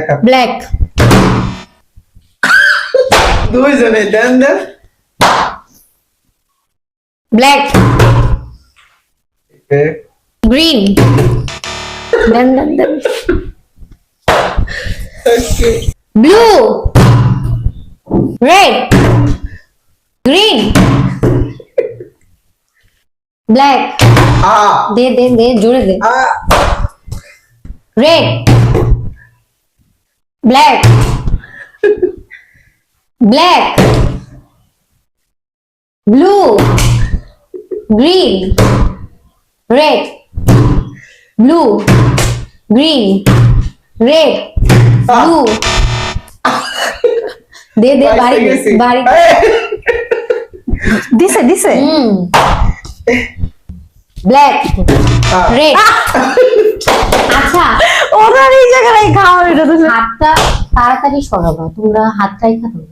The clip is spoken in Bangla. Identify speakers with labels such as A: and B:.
A: দেখা
B: ব্ল্যাক
A: দুইজনে দেন দেন
B: ব্ল্যাক
A: ওকে
B: গ্রিন দেন দেন দেন
A: okay
B: blue red green black
A: আ
B: দে দে দে জোরে দে
A: আ
B: red black black blue green red blue green red blue দে দে বাড়ি বাড়ি
C: দিছে দিছে
B: ব্ল্যাক রেড আচ্ছা
C: ওরা এই জায়গায় খাওয়া এটা তো
B: হাতটা তাড়াতাড়ি সরাবা তোমরা হাতটাই খাও